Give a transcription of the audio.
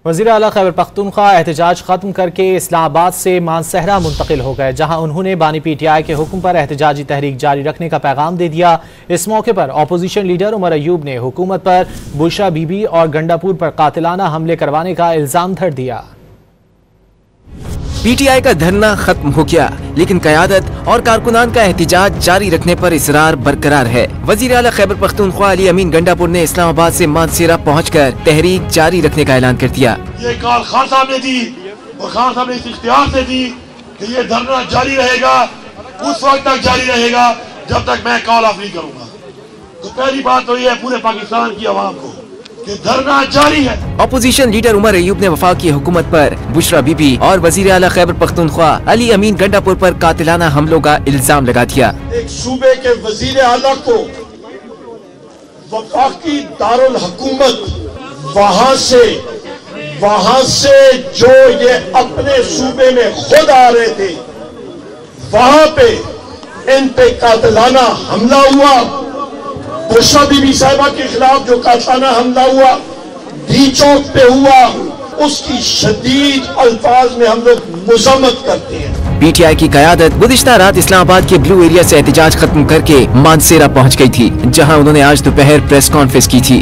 वज़ीर आला खैबर पख्तूनख्वा एहतजाज खत्म करके इस्लामाबाद से मानसहरा मुंतकिल हो गए, जहां उन्होंने बानी PTI के हुक्म पर एहतजाजी तहरीक जारी रखने का पैगाम दे दिया। इस मौके पर अपोजिशन लीडर उमर अयूब ने हुकूमत पर बुशरा बीबी और गंडापुर पर कातिलाना हमले करवाने का इल्जाम धर दिया। PTI का धरना खत्म हो गया, लेकिन क़यादत और कारकुनान का एहतजाज जारी रखने पर इसरार बरकरार है। वज़ीर आला खैबर पख्तूनख्वा अली अमीन गंडापुर ने इस्लामाबाद से मानसेरा पहुंचकर तहरीक जारी रखने का ऐलान कर दिया। ये कॉल खान साहब ने दी और खान साहब ने इस इख्तियार से दी कि ये धरना जारी रहेगा, उस वक्त तक जारी रहेगा जब तक मैं कॉल ऑफ नहीं करूँगा। तो पहली बात तो ये है पूरे पाकिस्तान की आवाम को कि धरना जारी है। अपोजिशन लीडर उमर अयूब ने वफाकी हुकूमत पर बुशरा बीबी और वजीर आला खैबर पख्तूनख्वा अली अमीन गंडापुर पर कातिलाना हमलों का इल्जाम लगा दिया। एक सूबे के वजीर आला को वफाकी दारुल हुकूमत वहाँ से जो ये अपने सूबे में खुद आ रहे थे, वहाँ पे इन पे कातिलाना हमला हुआ। बुशरा बीबी साहिबा के खिलाफ जो कातिलाना हमला हुआ डी चौक पे हुआ, उसकी शदीद अल्फाज में हम लोग मुज़म्मत करते हैं। PTI की क़यादत गुज़िश्ता रात इस्लामाबाद के ब्लू एरिया से एहतजाज खत्म करके मानसेरा पहुंच गई थी, जहां उन्होंने आज दोपहर प्रेस कॉन्फ्रेंस की थी।